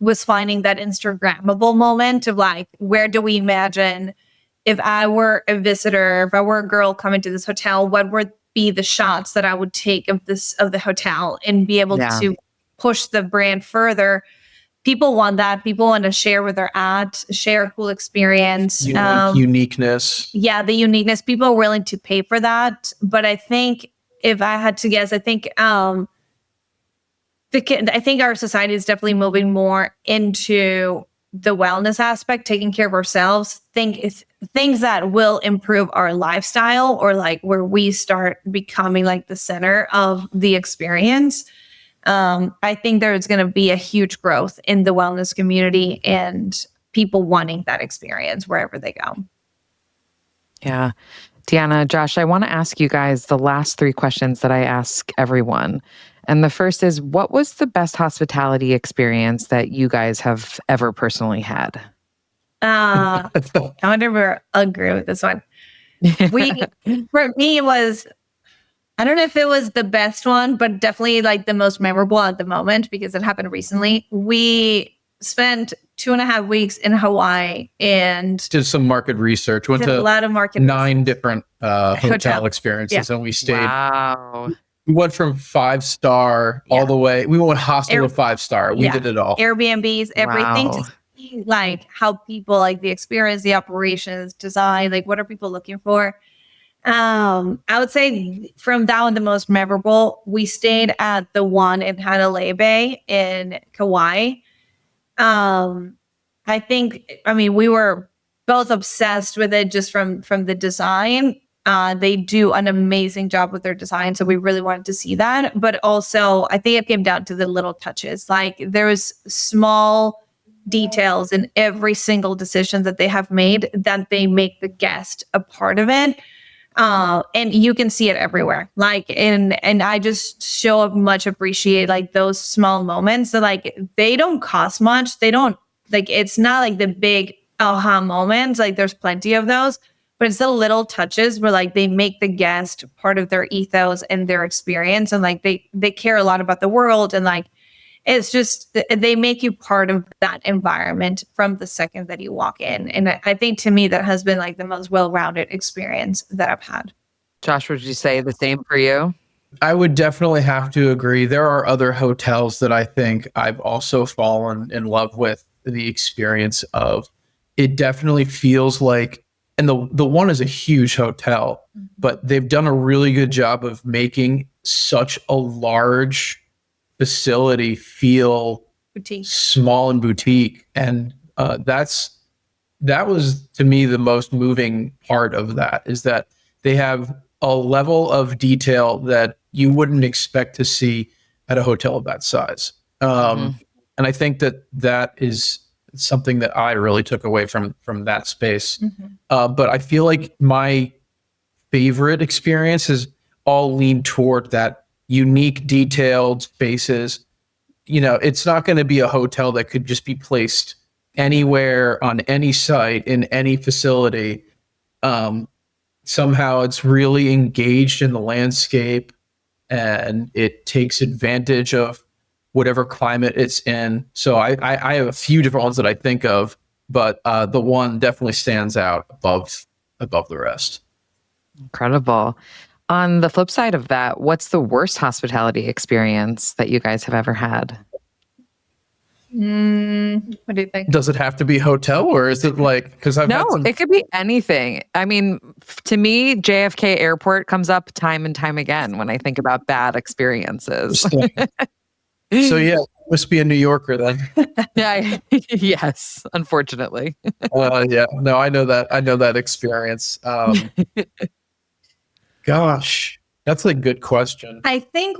was finding that Instagrammable moment of like, where do we imagine if I were a visitor, if I were a girl coming to this hotel, what would be the shots that I would take of the hotel and be able to push the brand further. People want that. People want to share where they're at, share a cool experience. Uniqueness. Yeah, the uniqueness. People are willing to pay for that. But I think if I had to guess, I think our society is definitely moving more into the wellness aspect, taking care of ourselves. Things that will improve our lifestyle, or like where we start becoming like the center of the experience. I think there's going to be a huge growth in the wellness community and people wanting that experience wherever they go. Yeah. Deanna, Josh, I want to ask you guys the last 3 questions that I ask everyone. And the first is, what was the best hospitality experience that you guys have ever personally had? I would never agree with this one. For me, it was, I don't know if it was the best one, but definitely like the most memorable at the moment because it happened recently. We spent 2.5 weeks in Hawaii and did some market research. Went to a lot of market 9 different hotel experiences, and we stayed. Wow. We went from 5-star all the way. We went hostel to 5-star. We did it all. Airbnbs, everything. To see, like how people like the experience, the operations, design. Like what are people looking for? I would say from that one, the most memorable, we stayed at the one in Hanalei Bay in Kauai. We were both obsessed with it just from the design. They do an amazing job with their design. So we really wanted to see that. But also, I think it came down to the little touches. Like there was small details in every single decision that they have made that they make the guest a part of it. And you can see it everywhere. Like, and I just so much appreciate like those small moments that like, they don't cost much. They don't like, it's not like the big aha moments. Like there's plenty of those, but it's the little touches where like they make the guest part of their ethos and their experience. And like, they care a lot about the world. And like, it's just, they make you part of that environment from the second that you walk in. And I think to me, that has been like the most well-rounded experience that I've had. Josh, would you say the same for you? I would definitely have to agree. There are other hotels that I think I've also fallen in love with the experience of. It definitely feels like, and the one is a huge hotel, but they've done a really good job of making such a large facility feel Boutique. Small and boutique. And that was to me the most moving part of that, is that they have a level of detail that you wouldn't expect to see at a hotel of that size. And I think that is something that I really took away from that space. But I feel like my favorite experiences all lean toward that unique, detailed spaces. You know, it's not going to be a hotel that could just be placed anywhere on any site in any facility. Somehow it's really engaged in the landscape and it takes advantage of whatever climate it's in. So I have a few different ones that I think of, but the one definitely stands out above the rest. Incredible. On the flip side of that, what's the worst hospitality experience that you guys have ever had? What do you think? Does it have to be hotel, or is it like, because I've No, it could be anything. I mean, to me, JFK Airport comes up time and time again when I think about bad experiences. So yeah, must be a New Yorker then. Yeah, yes, unfortunately. Yeah, no, I know that experience. Gosh, that's a good question. I think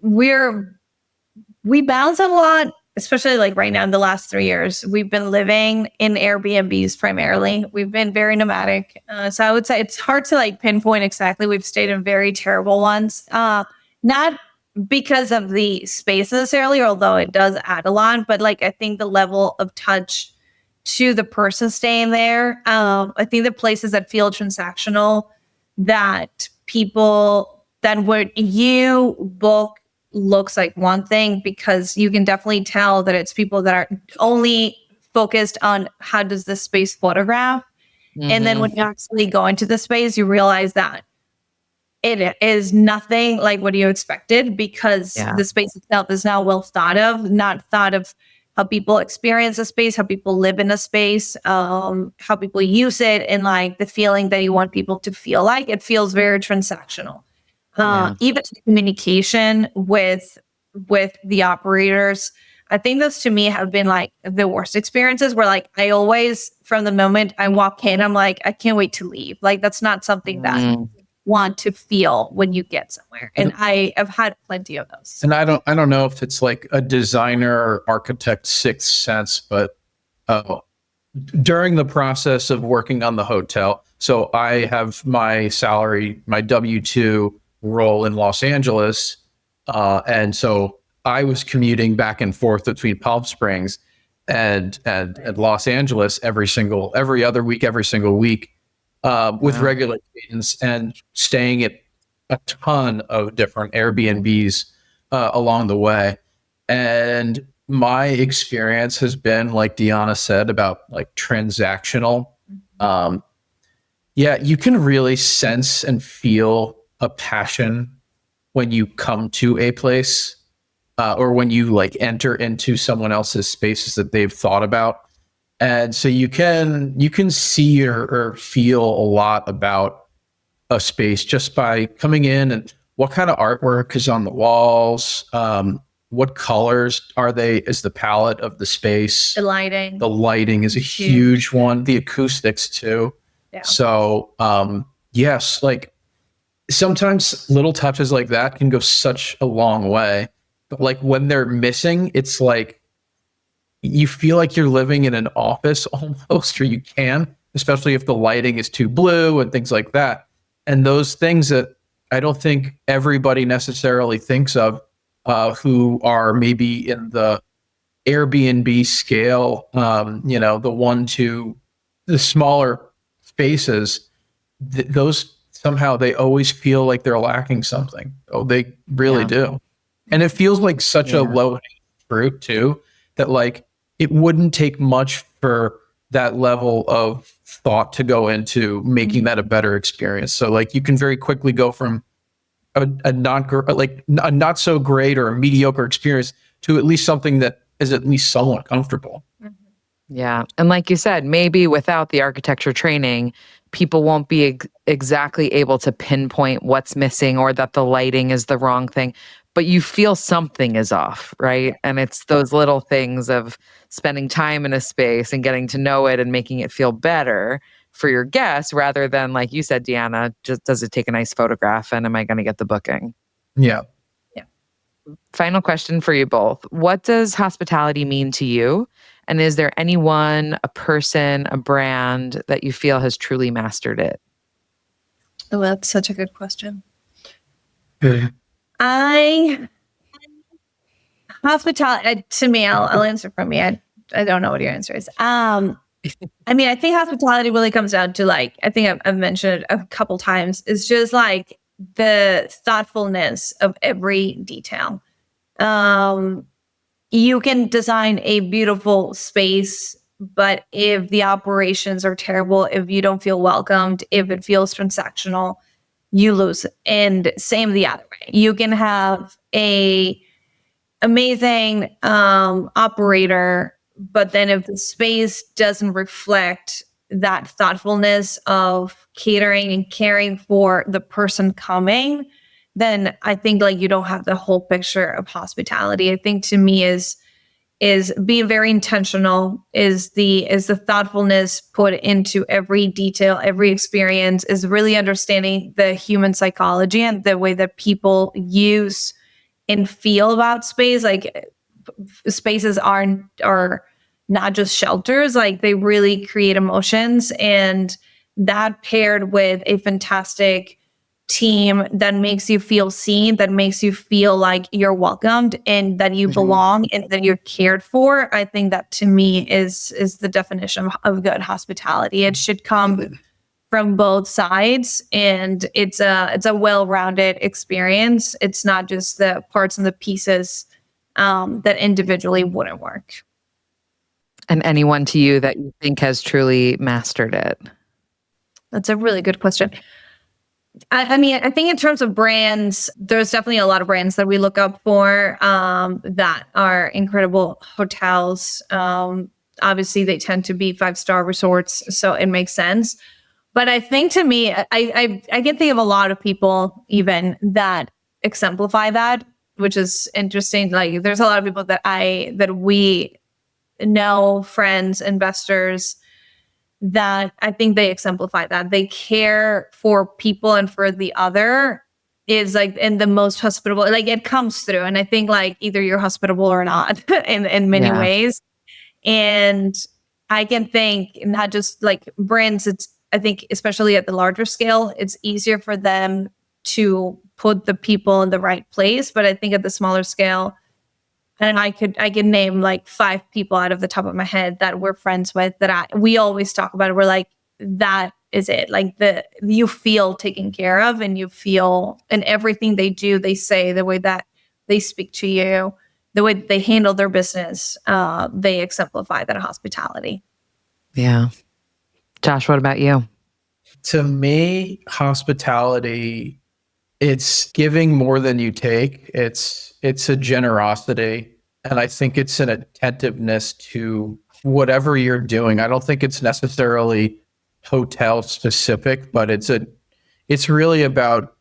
we bounce a lot, especially like right now in the last 3 years. We've been living in Airbnbs primarily. We've been very nomadic. So I would say it's hard to like pinpoint exactly. We've stayed in very terrible ones. Not because of the space necessarily, although it does add a lot. But like, I think the level of touch to the person staying there, I think the places that feel transactional, that people, that what you book looks like one thing, because you can definitely tell that it's people that are only focused on how does this space photograph. And then when you actually go into the space, you realize that it is nothing like what you expected, because the space itself is now well thought of, not thought of how people experience a space, how people live in a space, how people use it, and like the feeling that you want people to feel like. It feels very transactional. Even the communication with the operators, I think those to me have been like the worst experiences, where like I always, from the moment I walk in, I'm like, I can't wait to leave. Like that's not something that I want to feel when you get somewhere. And I have had plenty of those. And I don't know if it's like a designer or architect sixth sense, but during the process of working on the hotel, so I have my salary, my W-2 role in Los Angeles, and so I was commuting back and forth between Palm Springs and Los Angeles every other week, every single week, with regular cadence, and staying at a ton of different Airbnbs along the way. And my experience has been, like Deanna said, about like transactional. You can really sense and feel a passion when you come to a place, or when you like enter into someone else's spaces that they've thought about. And so you can see or feel a lot about a space just by coming in, and what kind of artwork is on the walls, what colors is the palette of the space. The lighting. The lighting is a huge one. The acoustics too. Yeah. So yes, like sometimes little touches like that can go such a long way. But like when they're missing, it's like you feel like you're living in an office almost, or you can, especially if the lighting is too blue and things like that. And those things that I don't think everybody necessarily thinks of, who are maybe in the Airbnb scale, the 1 to the smaller spaces, those somehow they always feel like they're lacking something. Oh, they really do. And it feels like such a low fruit too, that like it wouldn't take much for that level of thought to go into making that a better experience. So like you can very quickly go from a not so great or a mediocre experience to at least something that is at least somewhat comfortable. Yeah. And like you said, maybe without the architecture training, people won't be exactly able to pinpoint what's missing or that the lighting is the wrong thing, but you feel something is off, right? And it's those little things of spending time in a space and getting to know it and making it feel better for your guests, rather than, like you said, Deanna, just does it take a nice photograph and am I going to get the booking? Yeah. Final question for you both. What does hospitality mean to you? And is there anyone, a person, a brand that you feel has truly mastered it? Oh, that's such a good question. Hospitality, to me, I'll answer for me. I don't know what your answer is. I mean, I think hospitality really comes down to, like, I think I've mentioned it a couple times. It's just like the thoughtfulness of every detail. You can design a beautiful space, but if the operations are terrible, if you don't feel welcomed, if it feels transactional, you lose. And same the other way. You can have a amazing operator, but then if the space doesn't reflect that thoughtfulness of catering and caring for the person coming, then I think like you don't have the whole picture of hospitality. I think to me is being very intentional, is the thoughtfulness put into every detail, every experience, is really understanding the human psychology and the way that people use and feel about space. Like spaces are not just shelters, like they really create emotions, and that paired with a fantastic team that makes you feel seen, that makes you feel like you're welcomed and that you belong and that you're cared for, I think that to me is the definition of good hospitality. It should come from both sides, and it's a well-rounded experience. It's not just the parts and the pieces that individually wouldn't work. And anyone to you that you think has truly mastered it? That's a really good question. I mean, I think in terms of brands, there's definitely a lot of brands that we look up for that are incredible hotels. Obviously, they tend to be 5-star resorts, so it makes sense. But I think to me, I can think of a lot of people even that exemplify that, which is interesting. Like, there's a lot of people that we know, friends, investors, that I think they exemplify that. They care for people and for the other is like in the most hospitable, like it comes through. And I think like either you're hospitable or not in many ways. And I can think not just like brands, I think especially at the larger scale, it's easier for them to put the people in the right place. But I think at the smaller scale, and I could name like 5 people out of the top of my head that we're friends with that we always talk about it. We're like, that is it. Like you feel taken care of, and you feel in everything they do, they say, the way that they speak to you, the way that they handle their business, they exemplify that hospitality. Yeah. Josh, what about you? To me, hospitality, it's giving more than you take. It's a generosity. And I think it's an attentiveness to whatever you're doing. I don't think it's necessarily hotel specific, but it's really about,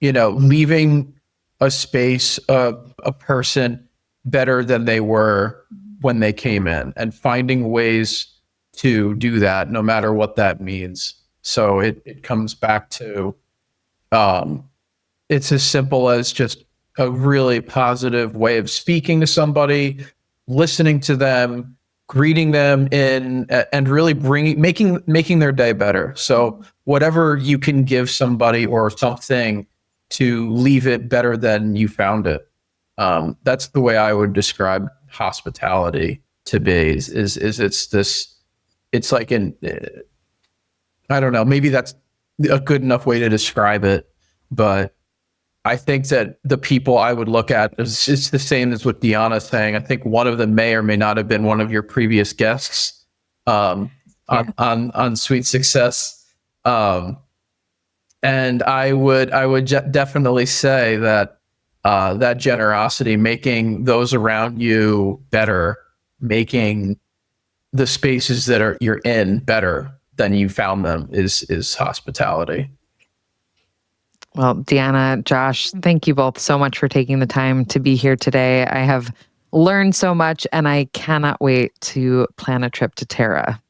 leaving a space, a person better than they were when they came in, and finding ways to do that, no matter what that means. So it comes back to, it's as simple as just a really positive way of speaking to somebody, listening to them, greeting them and really making their day better. So whatever you can give somebody or something to leave it better than you found it. That's the way I would describe hospitality to be. It's like I don't know, maybe that's a good enough way to describe it, but I think that the people I would look at is it's the same as what Deanna's saying. I think one of them may or may not have been one of your previous guests on Sweet Success, and I would definitely say that that generosity, making those around you better, making the spaces that you're in better than you found them, is hospitality. Well, Deanna, Josh, thank you both so much for taking the time to be here today. I have learned so much, and I cannot wait to plan a trip to Terra.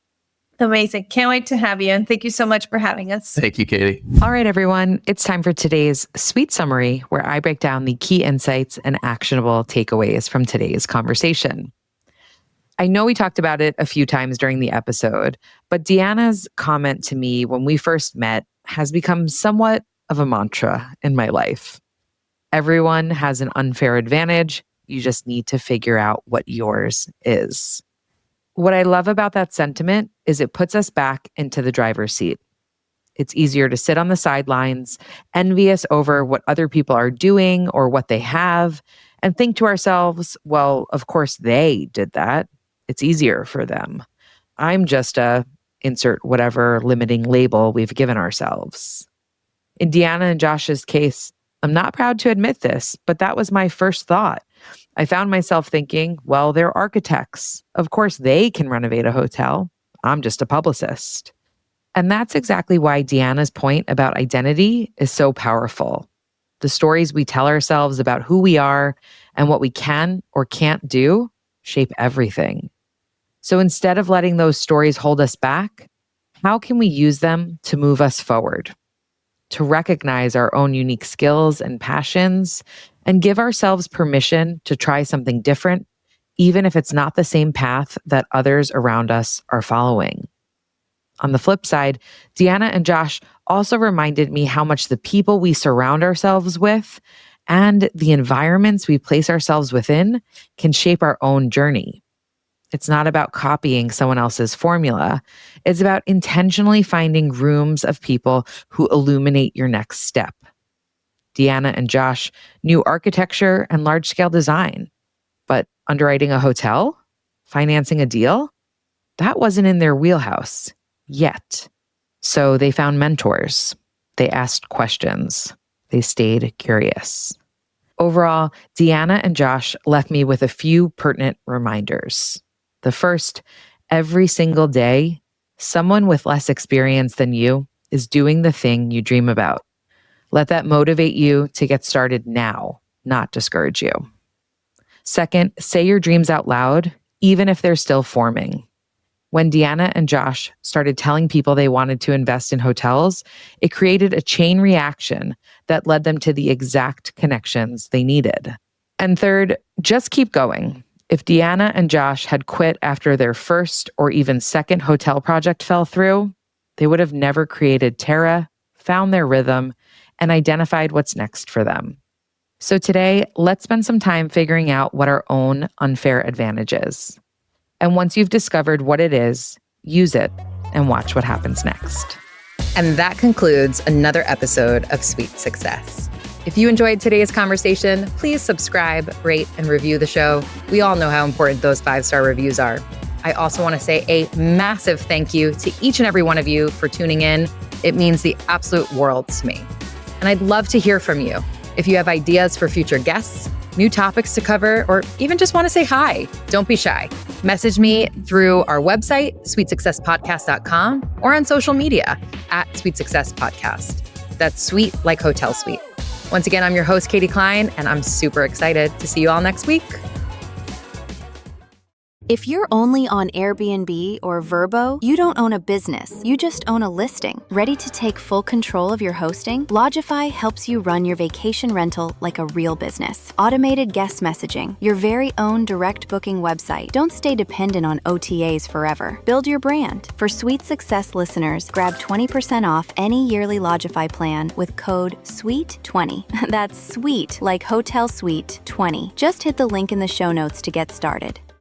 Amazing. Can't wait to have you. And thank you so much for having us. Thank you, Katie. All right, everyone. It's time for today's Sweet Summary, where I break down the key insights and actionable takeaways from today's conversation. I know we talked about it a few times during the episode, but Deanna's comment to me when we first met has become somewhat of a mantra in my life. Everyone has an unfair advantage. You just need to figure out what yours is. What I love about that sentiment is it puts us back into the driver's seat. It's easier to sit on the sidelines, envious over what other people are doing or what they have, and think to ourselves, well, of course they did that. It's easier for them. I'm just insert whatever limiting label we've given ourselves. In Deanna and Josh's case, I'm not proud to admit this, but that was my first thought. I found myself thinking, well, they're architects. Of course, they can renovate a hotel. I'm just a publicist. And that's exactly why Deanna's point about identity is so powerful. The stories we tell ourselves about who we are and what we can or can't do shape everything. So instead of letting those stories hold us back, how can we use them to move us forward? To recognize our own unique skills and passions and give ourselves permission to try something different, even if it's not the same path that others around us are following. On the flip side, Deanna and Josh also reminded me how much the people we surround ourselves with and the environments we place ourselves within can shape our own journey. It's not about copying someone else's formula. It's about intentionally finding rooms of people who illuminate your next step. Deanna and Josh knew architecture and large-scale design, but underwriting a hotel, financing a deal, that wasn't in their wheelhouse yet. So they found mentors. They asked questions. They stayed curious. Overall, Deanna and Josh left me with a few pertinent reminders. The first, every single day, someone with less experience than you is doing the thing you dream about. Let that motivate you to get started now, not discourage you. Second, say your dreams out loud, even if they're still forming. When Deanna and Josh started telling people they wanted to invest in hotels, it created a chain reaction that led them to the exact connections they needed. And third, just keep going. If Deanna and Josh had quit after their first or even second hotel project fell through, they would have never created Terra, found their rhythm, and identified what's next for them. So today, let's spend some time figuring out what our own unfair advantage is. And once you've discovered what it is, use it and watch what happens next. And that concludes another episode of Sweet Success. If you enjoyed today's conversation, please subscribe, rate, and review the show. We all know how important those 5-star reviews are. I also want to say a massive thank you to each and every one of you for tuning in. It means the absolute world to me. And I'd love to hear from you. If you have ideas for future guests, new topics to cover, or even just want to say hi, don't be shy. Message me through our website, sweetsuccesspodcast.com, or on social media @Sweet Success Podcast. That's sweet like hotel suite. Once again, I'm your host, Katie Cline, and I'm super excited to see you all next week. If you're only on Airbnb or Vrbo, you don't own a business, you just own a listing. Ready to take full control of your hosting? Lodgify helps you run your vacation rental like a real business. Automated guest messaging, your very own direct booking website. Don't stay dependent on OTAs forever. Build your brand. For Sweet Success listeners, grab 20% off any yearly Lodgify plan with code SWEET20. That's sweet like hotel suite 20. Just hit the link in the show notes to get started.